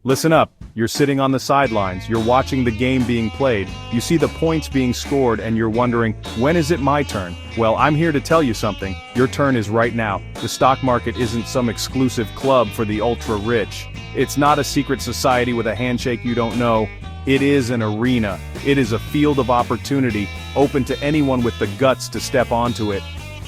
Listen up, you're sitting on the sidelines, you're watching the game being played, you see the points being scored and you're wondering, when is it my turn? Well, I'm here to tell you something, your turn is right now. The stock market isn't some exclusive club for the ultra-rich. It's not a secret society with a handshake you don't know. It is an arena. It is a field of opportunity, open to anyone with the guts to step onto it.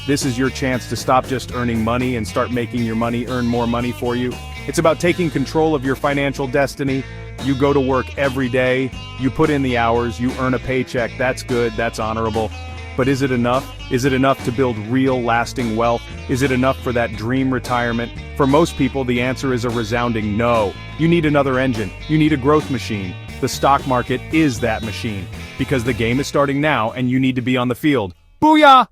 This is your chance to stop just earning money and start making your money earn more money for you. It's about taking control of your financial destiny. You go to work every day, you put in the hours, you earn a paycheck, that's good, that's honorable. But is it enough? Is it enough to build real, lasting wealth? Is it enough for that dream retirement? For most people, the answer is a resounding no. You need another engine. You need a growth machine. The stock market is that machine. Because the game is starting now and you need to be on the field. Booyah!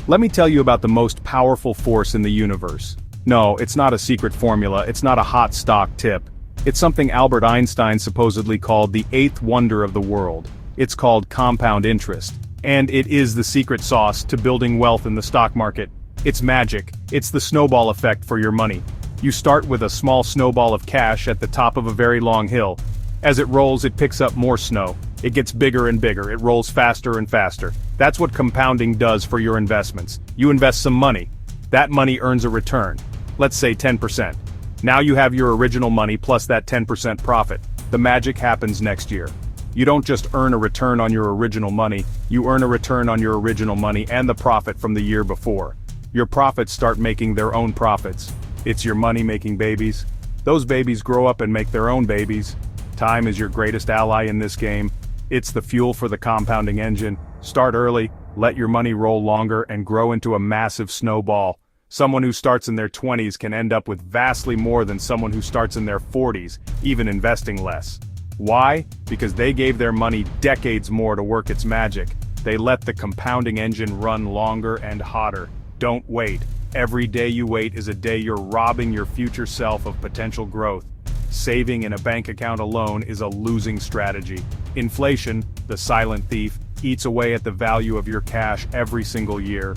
Let me tell you about the most powerful force in the universe. No, it's not a secret formula, it's not a hot stock tip. It's something Albert Einstein supposedly called the eighth wonder of the world. It's called compound interest. And it is the secret sauce to building wealth in the stock market. It's magic. It's the snowball effect for your money. You start with a small snowball of cash at the top of a very long hill. As it rolls, it picks up more snow. It gets bigger and bigger, it rolls faster and faster. That's what compounding does for your investments. You invest some money. That money earns a return. Let's say 10%. Now you have your original money plus that 10% profit. The magic happens next year. You don't just earn a return on your original money, you earn a return on your original money and the profit from the year before. Your profits start making their own profits. It's your money making babies. Those babies grow up and make their own babies. Time is your greatest ally in this game. It's the fuel for the compounding engine. Start early, let your money roll longer and grow into a massive snowball. Someone who starts in their 20s can end up with vastly more than someone who starts in their 40s, even investing less. Why? Because they gave their money decades more to work its magic. They let the compounding engine run longer and hotter. Don't wait. Every day you wait is a day you're robbing your future self of potential growth. Saving in a bank account alone is a losing strategy. Inflation, the silent thief, eats away at the value of your cash every single year.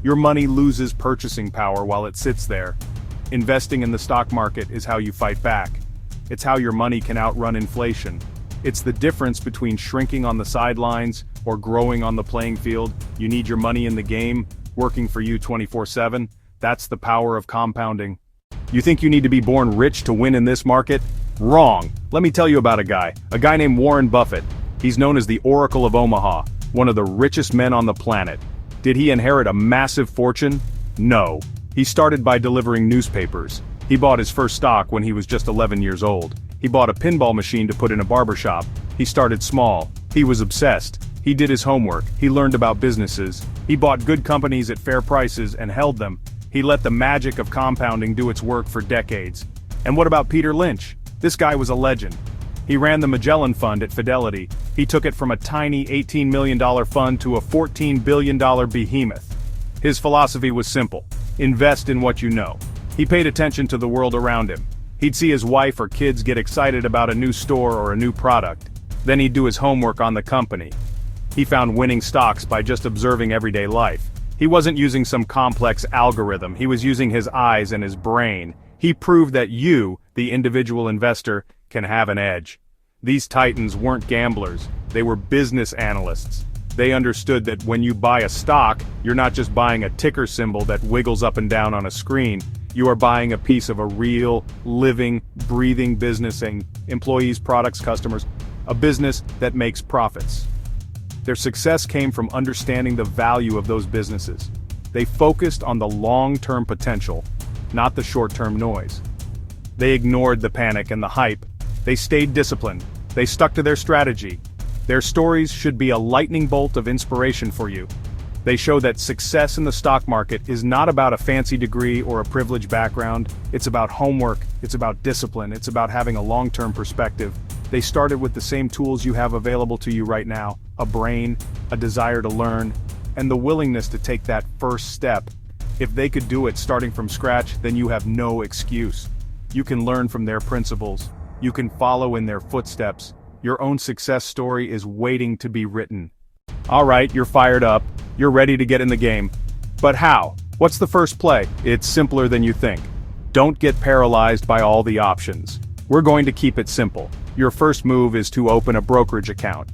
Your money loses purchasing power while it sits there. Investing in the stock market is how you fight back. It's how your money can outrun inflation. It's the difference between shrinking on the sidelines or growing on the playing field. You need your money in the game, working for you 24/7. That's the power of compounding. You think you need to be born rich to win in this market? Wrong. Let me tell you about a guy named Warren Buffett. He's known as the Oracle of Omaha, one of the richest men on the planet. Did he inherit a massive fortune? No. He started by delivering newspapers. He bought his first stock when he was just 11 years old. He bought a pinball machine to put in a barbershop. He started small. He was obsessed. He did his homework. He learned about businesses. He bought good companies at fair prices and held them. He let the magic of compounding do its work for decades. And what about Peter Lynch? This guy was a legend. He ran the Magellan Fund at Fidelity. He took it from a tiny $18 million fund to a $14 billion behemoth. His philosophy was simple. Invest in what you know. He paid attention to the world around him. He'd see his wife or kids get excited about a new store or a new product. Then he'd do his homework on the company. He found winning stocks by just observing everyday life. He wasn't using some complex algorithm, he was using his eyes and his brain. He proved that you, the individual investor, can have an edge. These titans weren't gamblers, they were business analysts. They understood that when you buy a stock, you're not just buying a ticker symbol that wiggles up and down on a screen. You are buying a piece of a real, living, breathing business and employees, products, customers, a business that makes profits. Their success came from understanding the value of those businesses. They focused on the long-term potential, not the short-term noise. They ignored the panic and the hype. They stayed disciplined. They stuck to their strategy. Their stories should be a lightning bolt of inspiration for you. They show that success in the stock market is not about a fancy degree or a privileged background. It's about homework, it's about discipline, it's about having a long-term perspective. They started with the same tools you have available to you right now, a brain, a desire to learn, and the willingness to take that first step. If they could do it starting from scratch, then you have no excuse. You can learn from their principles. You can follow in their footsteps. Your own success story is waiting to be written. All right, you're fired up. You're ready to get in the game. But how? What's the first play? It's simpler than you think. Don't get paralyzed by all the options. We're going to keep it simple. Your first move is to open a brokerage account.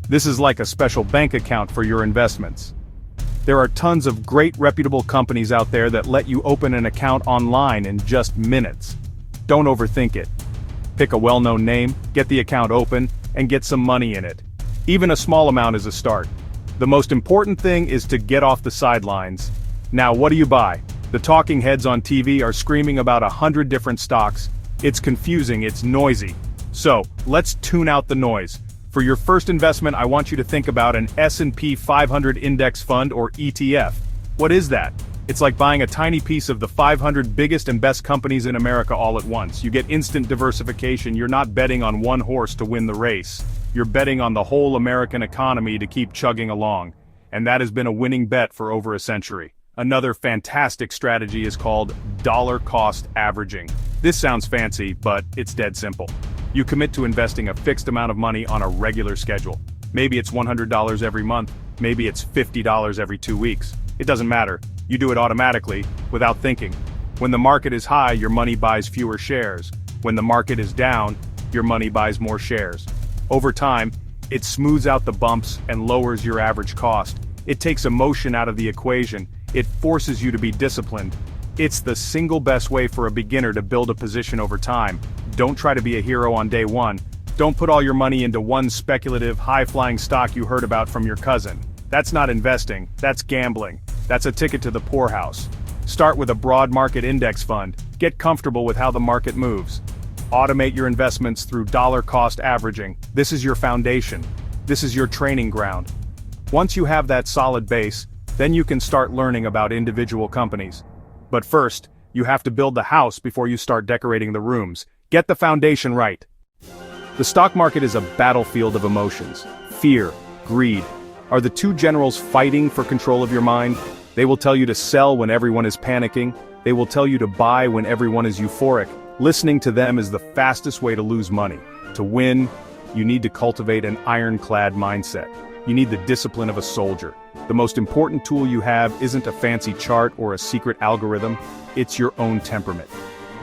This is like a special bank account for your investments. There are tons of great reputable companies out there that let you open an account online in just minutes. Don't overthink it. Pick a well-known name, get the account open, and get some money in it. Even a small amount is a start. The most important thing is to get off the sidelines. Now, what do you buy? The talking heads on TV are screaming about 100 different stocks. It's confusing, it's noisy. So, let's tune out the noise. For your first investment, I want you to think about an S&P 500 index fund or ETF. What is that? It's like buying a tiny piece of the 500 biggest and best companies in America all at once. You get instant diversification. You're not betting on one horse to win the race. You're betting on the whole American economy to keep chugging along. And that has been a winning bet for over a century. Another fantastic strategy is called dollar cost averaging. This sounds fancy, but it's dead simple. You commit to investing a fixed amount of money on a regular schedule. Maybe it's $100 every month, maybe it's $50 every 2 weeks. It doesn't matter. You do it automatically, without thinking. When the market is high, your money buys fewer shares. When the market is down, your money buys more shares. Over time, it smooths out the bumps and lowers your average cost. It takes emotion out of the equation. It forces you to be disciplined. It's the single best way for a beginner to build a position over time. Don't try to be a hero on day one. Don't put all your money into one speculative, high-flying stock you heard about from your cousin. That's not investing, that's gambling. That's a ticket to the poorhouse. Start with a broad market index fund. Get comfortable with how the market moves. Automate your investments through dollar cost averaging. This is your foundation. This is your training ground. Once you have that solid base, then you can start learning about individual companies. But first, you have to build the house before you start decorating the rooms. Get the foundation right. The stock market is a battlefield of emotions. Fear, greed, are the two generals fighting for control of your mind. They will tell you to sell when everyone is panicking. They will tell you to buy when everyone is euphoric. Listening to them is the fastest way to lose money. To win, you need to cultivate an ironclad mindset. You need the discipline of a soldier. The most important tool you have isn't a fancy chart or a secret algorithm, it's your own temperament.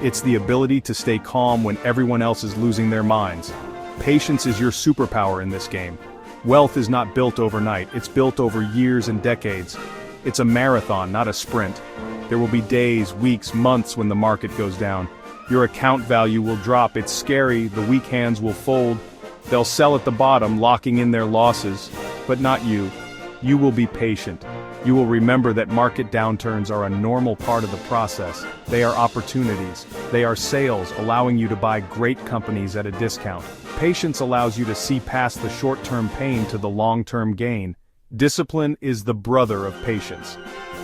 It's the ability to stay calm when everyone else is losing their minds. Patience is your superpower in this game. Wealth is not built overnight, it's built over years and decades. It's a marathon, not a sprint. There will be days, weeks, months when the market goes down. Your account value will drop, it's scary, the weak hands will fold. They'll sell at the bottom, locking in their losses. But not you. You will be patient. You will remember that market downturns are a normal part of the process. They are opportunities. They are sales, allowing you to buy great companies at a discount. Patience allows you to see past the short-term pain to the long-term gain. Discipline is the brother of patience.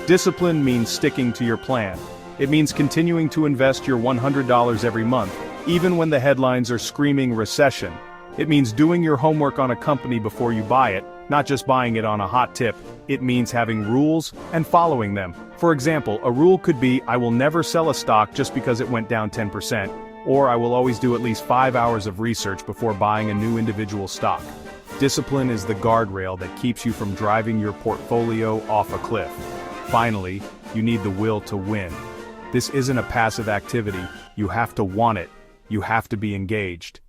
Discipline means sticking to your plan. It means continuing to invest your $100 every month, even when the headlines are screaming recession. It means doing your homework on a company before you buy it, not just buying it on a hot tip. It means having rules and following them. For example, a rule could be, I will never sell a stock just because it went down 10%, or I will always do at least 5 hours of research before buying a new individual stock. Discipline is the guardrail that keeps you from driving your portfolio off a cliff. Finally, you need the will to win. This isn't a passive activity. You have to want it. You have to be engaged.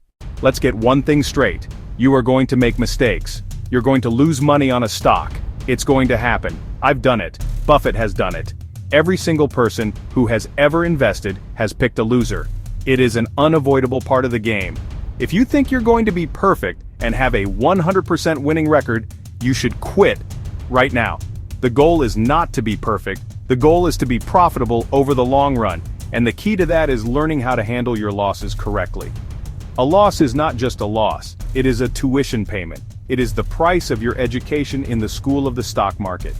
Let's get one thing straight. You are going to make mistakes. You're going to lose money on a stock. It's going to happen. I've done it. Buffett has done it. Every single person who has ever invested has picked a loser. It is an unavoidable part of the game. If you think you're going to be perfect and have a 100% winning record, you should quit right now. The goal is not to be perfect. The goal is to be profitable over the long run. And the key to that is learning how to handle your losses correctly. A loss is not just a loss, it is a tuition payment. It is the price of your education in the school of the stock market.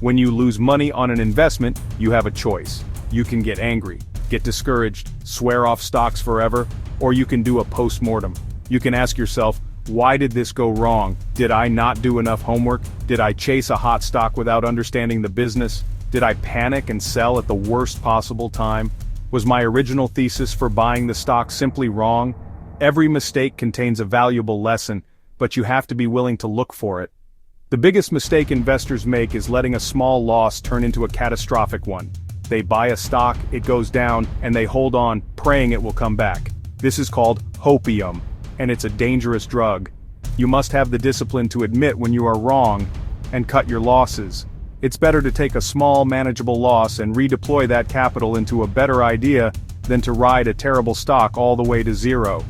When you lose money on an investment, you have a choice. You can get angry, get discouraged, swear off stocks forever, or you can do a post-mortem. You can ask yourself, why did this go wrong? Did I not do enough homework? Did I chase a hot stock without understanding the business? Did I panic and sell at the worst possible time? Was my original thesis for buying the stock simply wrong? Every mistake contains a valuable lesson, but you have to be willing to look for it. The biggest mistake investors make is letting a small loss turn into a catastrophic one. They buy a stock, it goes down, and they hold on, praying it will come back. This is called hopium, and it's a dangerous drug. You must have the discipline to admit when you are wrong and cut your losses. It's better to take a small, manageable loss and redeploy that capital into a better idea than to ride a terrible stock all the way to zero.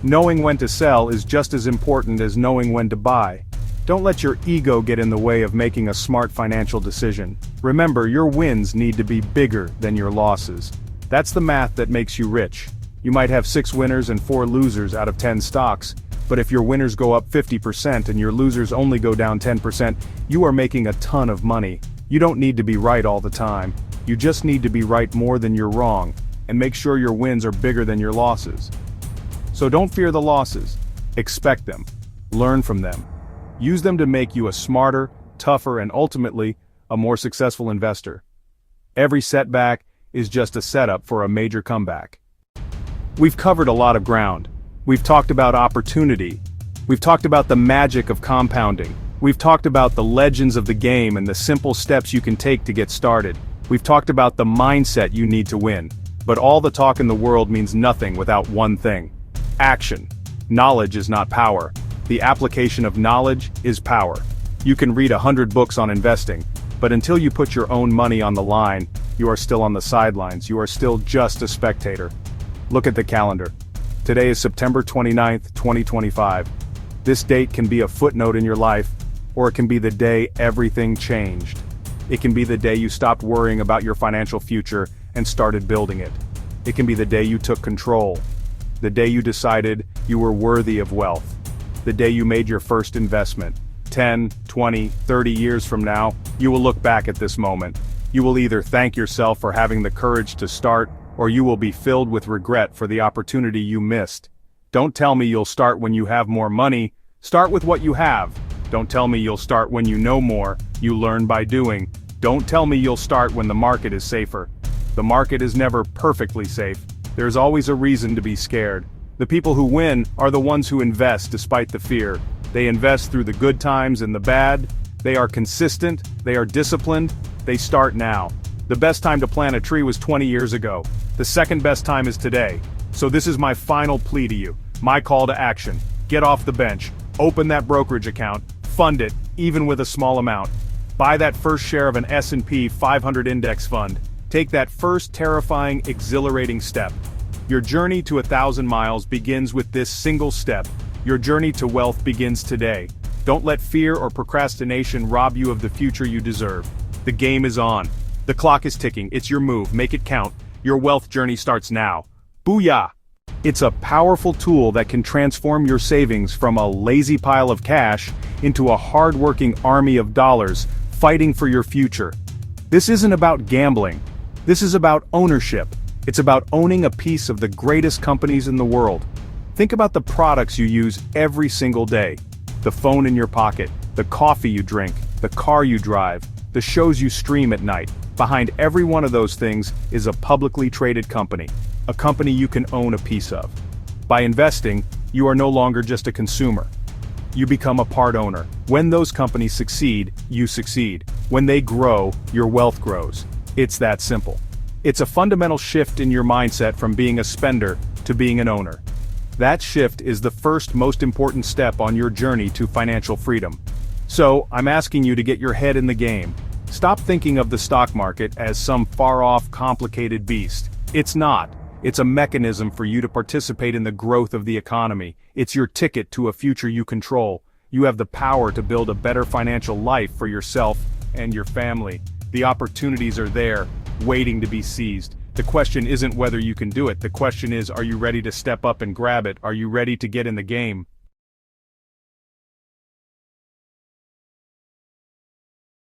Knowing when to sell is just as important as knowing when to buy. Don't let your ego get in the way of making a smart financial decision. Remember, your wins need to be bigger than your losses. That's the math that makes you rich. You might have 6 winners and 4 losers out of 10 stocks, but if your winners go up 50% and your losers only go down 10%, you are making a ton of money. You don't need to be right all the time. You just need to be right more than you're wrong, and make sure your wins are bigger than your losses. So don't fear the losses. Expect them. Learn from them. Use them to make you a smarter, tougher, and ultimately, a more successful investor. Every setback is just a setup for a major comeback. We've covered a lot of ground. We've talked about opportunity. We've talked about the magic of compounding. We've talked about the legends of the game and the simple steps you can take to get started. We've talked about the mindset you need to win. But all the talk in the world means nothing without one thing: action. Knowledge is not power. The application of knowledge is power. You can read 100 books on investing, but until you put your own money on the line, you are still on the sidelines. You are still just a spectator. Look at the calendar. Today is September 29th, 2025. This date can be a footnote in your life, or it can be the day everything changed. It can be the day you stopped worrying about your financial future and started building it. It can be the day you took control. The day you decided you were worthy of wealth. The day you made your first investment. 10, 20, 30 years from now, you will look back at this moment. You will either thank yourself for having the courage to start, or you will be filled with regret for the opportunity you missed. Don't tell me you'll start when you have more money. Start with what you have. Don't tell me you'll start when you know more. You learn by doing. Don't tell me you'll start when the market is safer. The market is never perfectly safe. There's always a reason to be scared. The people who win are the ones who invest despite the fear. They invest through the good times and the bad. They are consistent. They are disciplined. They start now. The best time to plant a tree was 20 years ago. The second best time is today. So this is my final plea to you. My call to action. Get off the bench. Open that brokerage account. Fund it, even with a small amount. Buy that first share of an S&P 500 index fund. Take that first terrifying, exhilarating step. Your journey to 1,000 miles begins with this single step. Your journey to wealth begins today. Don't let fear or procrastination rob you of the future you deserve. The game is on. The clock is ticking. It's your move. Make it count. Your wealth journey starts now. Booyah! It's a powerful tool that can transform your savings from a lazy pile of cash into a hard-working army of dollars fighting for your future. This isn't about gambling. This is about ownership. It's about owning a piece of the greatest companies in the world. Think about the products you use every single day. The phone in your pocket, the coffee you drink, the car you drive, the shows you stream at night. Behind every one of those things is a publicly traded company, a company you can own a piece of. By investing, you are no longer just a consumer. You become a part owner. When those companies succeed, you succeed. When they grow, your wealth grows. It's that simple. It's a fundamental shift in your mindset from being a spender to being an owner. That shift is the first most important step on your journey to financial freedom. So, I'm asking you to get your head in the game. Stop thinking of the stock market as some far-off, complicated beast. It's not. It's a mechanism for you to participate in the growth of the economy. It's your ticket to a future you control. You have the power to build a better financial life for yourself and your family. The opportunities are there, waiting to be seized. The question isn't whether you can do it. The question is, are you ready to step up and grab it? Are you ready to get in the game?